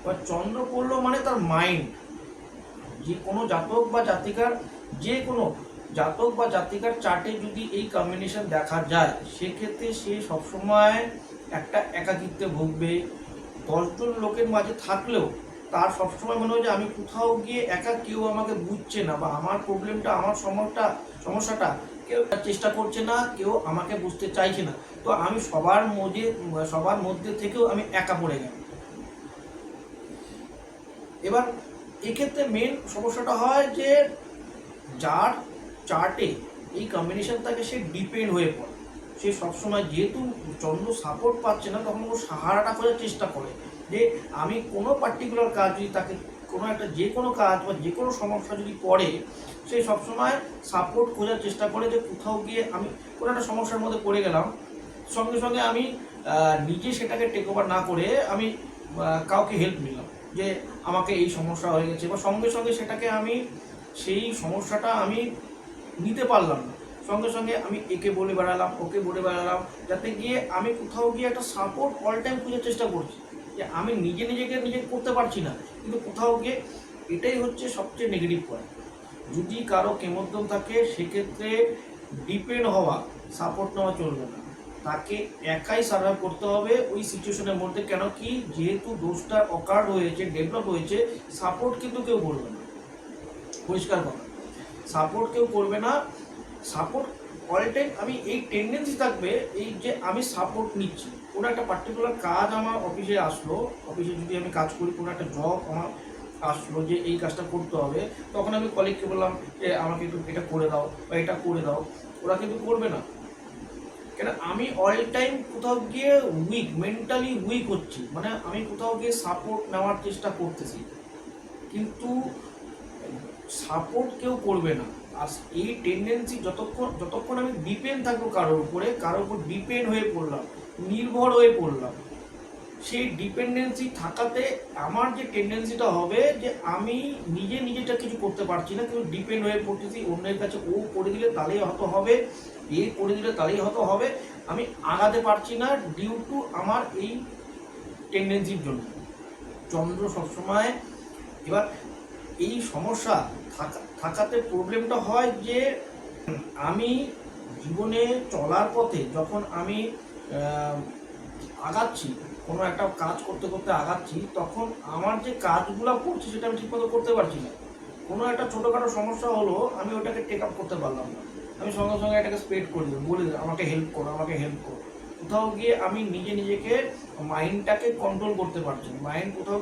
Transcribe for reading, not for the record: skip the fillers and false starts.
এবার চন্দ্র পড়লো মানে তার মাইন্ড, যে কোনো জাতক বা জাতিকার, যে কোনো জাতক বা জাতিকার চার্টে যদি এই কম্বিনেশন দেখা যায়, সেক্ষেত্রে সে সবসময় একটা একাকিত্বে ভুগবে। 10 জন লোকের মাঝে থাকলেও তার সবসময় মনে হয় যে আমি কোথাও গিয়ে একা, কেউ আমাকে বুঝছে না, বা আমার প্রবলেমটা, আমার সমস্যাটা কেউ চেষ্টা করছে না, কেউ আমাকে বুঝতে চাইছে না। তো আমি সবার মধ্যে থেকেও আমি একা পড়ে গেলাম। এবার এক্ষেত্রে মেন সমস্যাটা হয় যে যার চার্টে এই কম্বিনেশন থাকে সে ডিপেন্ড হয়ে পড়ে। সে সবসময়, যেহেতু চন্দ্র সাপোর্ট পাচ্ছে না, তখন ও সাহারাটা খোঁজার চেষ্টা করে যে আমি কোনো পার্টিকুলার কাজ যদি তাকে, কোনো একটা যে কোনো কাজ বা যে কোনো সমস্যা যদি পড়ে, সে সবসময় সাপোর্ট খোঁজার চেষ্টা করে যে কোথাও গিয়ে আমি কোনো একটা সমস্যার মধ্যে পড়ে গেলাম, সঙ্গে সঙ্গে আমি নিজে সেটাকে টেক ওভার না করে আমি কাউকে হেল্প নিলাম যে আমাকে এই সমস্যা হয়ে গেছে, বা সঙ্গে সঙ্গে সেটাকে আমি, সেই সমস্যাটা আমি নিতে পারলাম না, সঙ্গে সঙ্গে আমি একে বলে বেড়ালাম, ওকে বলে বেড়ালাম, যাতে গিয়ে আমি কোথাও গিয়ে একটা সাপোর্ট অল টাইম খোঁজার চেষ্টা করছি, যে আমি নিজে করতে পারছি না, কিন্তু কোথাও গিয়ে এটাই হচ্ছে সবচেয়ে নেগেটিভ পয়েন্ট। যদি কারো কেমোদ্যম থাকে, সেক্ষেত্রে ডিপেন্ড হওয়া, সাপোর্ট নেওয়া চলবে না, তাকে একাই সার্ভাইভ করতে হবে ওই সিচুয়েশনের মধ্যে। কেন কি, যেহেতু দোষটা অকার্ড হয়েছে, ডেভেলপ হয়েছে, সাপোর্ট কিন্তু কেউ করবে না, পরিষ্কার কথা, সাপোর্ট কেউ করবে না। সাপোর্ট অল টাইম, আমি এই টেন্ডেন্সি থাকবে এই যে আমি সাপোর্ট নিচ্ছি, কোনো একটা পার্টিকুলার কাজ আমার অফিসে আসলো, অফিসে যদি আমি কাজ করি, কোনো একটা জব আমার আসলো যে এই কাজটা করতে হবে, তখন আমি কলিগকে বললাম যে আমাকে একটু এটা করে দাও বা এটা করে দাও, ওরা কিন্তু করবে না। কেন, আমি অল টাইম কোথাও গিয়ে উইক, মেন্টালি উইক হচ্ছি, মানে আমি কোথাও গিয়ে সাপোর্ট নেওয়ার চেষ্টা করতেছি, কিন্তু সাপোর্ট কেউ করবে না। আর এই টেন্ডেন্সি যতক্ষণ আমি ডিপেন্ড থাকবো কারোর উপর ডিপেন্ড হয়ে পড়লাম, নির্ভর হয়ে পড়লাম, সেই ডিপেন্ডেন্সি থাকাতে আমার যে টেন্ডেন্সিটা হবে যে আমি নিজেটা কিছু করতে পারছি না, কিন্তু ডিপেন্ড হয়ে পড়তেছি অন্যের কাছে, ও করে দিলে তাহলেই হয়তো হবে, এ করে দিলে তাহলেই হয়তো হবে, আমি আগাতে পারছি না ডিউ টু আমার এই টেন্ডেন্সির জন্য। চন্দ্র সবসময়, এবার এই সমস্যা থাকাতে প্রবলেমটা হয় যে আমি জীবনে চলার পথে যখন আমি আগাচ্ছি, কোনো একটা কাজ করতে করতে আগাচ্ছি, তখন আমার যে কাজগুলো করছি সেটা আমি ঠিকমতো করতে পারছি না। কোনো একটা ছোটোখাটো সমস্যা হলো, আমি ওটাকে টেক আপ করতে পারলাম না, আমি সঙ্গে সঙ্গে এটাকে স্প্রেড করে দিই, বলে দিই আমাকে হেল্প করো, আমাকে হেল্প করো। কোথাও গিয়ে আমি নিজেকে, মাইন্ডটাকে কন্ট্রোল করতে পারছি না, মাইন্ড কোথাও